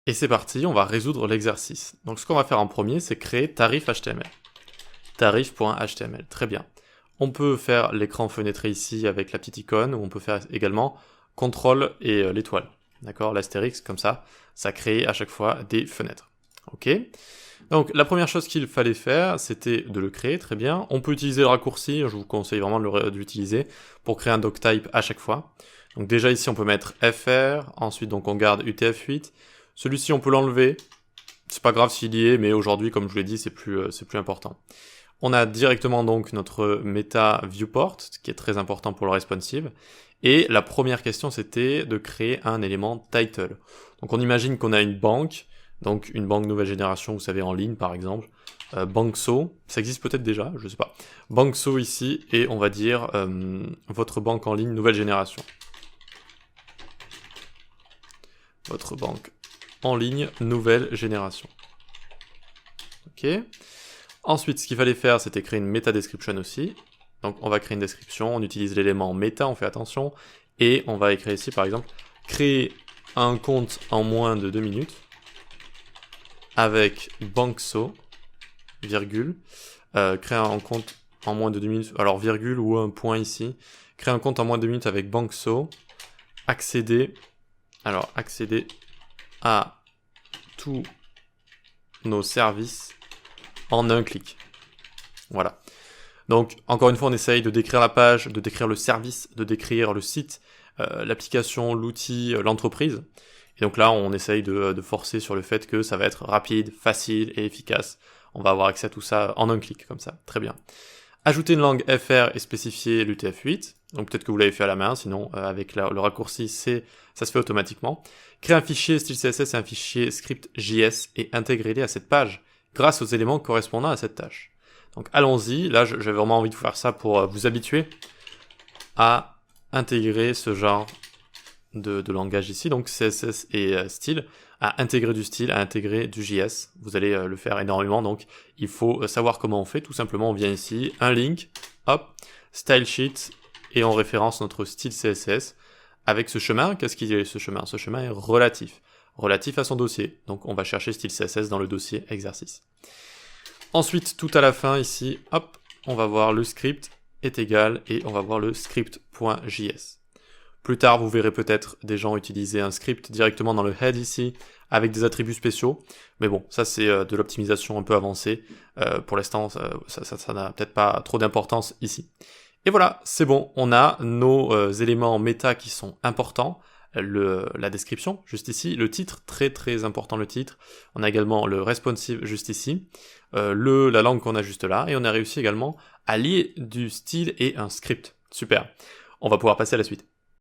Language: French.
Et c'est parti, on va résoudre l'exercice. Donc ce qu'on va faire en premier, c'est créer tarif HTML. Tarif.html, très bien. On peut faire l'écran fenêtré ici avec la petite icône, ou on peut faire également CTRL et l'étoile. D'accord, l'astérix, comme ça crée à chaque fois des fenêtres. Ok. Donc la première chose qu'il fallait faire, c'était de le créer, très bien. On peut utiliser le raccourci, je vous conseille vraiment de l'utiliser pour créer un doctype à chaque fois. Donc déjà ici on peut mettre FR, ensuite donc on garde UTF-8. Celui-ci on peut l'enlever, c'est pas grave s'il y est, mais aujourd'hui comme je vous l'ai dit c'est plus important. On a directement donc notre meta viewport, qui est très important pour le responsive. Et la première question c'était de créer un élément title. Donc on imagine qu'on a une banque, donc une banque nouvelle génération, vous savez, en ligne par exemple, Bankso, ça existe peut-être déjà, je sais pas. Bankso ici, et on va dire votre banque en ligne nouvelle génération. Votre banque en ligne nouvelle génération. Ok. Ensuite, ce qu'il fallait faire, c'était créer une meta description aussi. Donc on va créer une description, on utilise l'élément meta, on fait attention, et on va écrire ici par exemple, créer un compte en moins de 2 minutes, avec Bankso, virgule, créer un compte en moins de 2 minutes, alors virgule ou un point ici, créer un compte en moins de 2 minutes avec Bankso, accéder à tous nos services en un clic. Voilà. Donc, encore une fois, on essaye de décrire la page, de décrire le service, de décrire le site, l'application, l'outil, l'entreprise. Et donc là, on essaye de forcer sur le fait que ça va être rapide, facile et efficace. On va avoir accès à tout ça en un clic, comme ça. Très bien. Ajouter une langue FR et spécifier l'UTF-8. Donc peut-être que vous l'avez fait à la main, sinon avec le raccourci, ça se fait automatiquement. Créer un fichier style CSS et un fichier script JS et intégrer-les à cette page grâce aux éléments correspondant à cette tâche. Donc allons-y, là j'avais vraiment envie de faire ça pour vous habituer à intégrer ce genre de langage ici, donc CSS et style, à intégrer du style, à intégrer du JS. Vous allez le faire énormément, donc il faut savoir comment on fait. Tout simplement, on vient ici, un link, hop, style sheet, et on référence notre style CSS avec ce chemin. Qu'est-ce qu'il est ce chemin? Ce chemin est relatif à son dossier. Donc on va chercher style CSS dans le dossier exercice. Ensuite, tout à la fin ici, hop, on va voir le script est égal et on va voir le script.js. Plus tard, vous verrez peut-être des gens utiliser un script directement dans le head ici, avec des attributs spéciaux. Mais bon, ça c'est de l'optimisation un peu avancée. Pour l'instant, ça n'a peut-être pas trop d'importance ici. Et voilà, c'est bon, on a nos éléments méta qui sont importants. La description, juste ici. Le titre, très très important le titre. On a également le responsive, juste ici. La langue qu'on a juste là. Et on a réussi également à lier du style et un script. Super. On va pouvoir passer à la suite.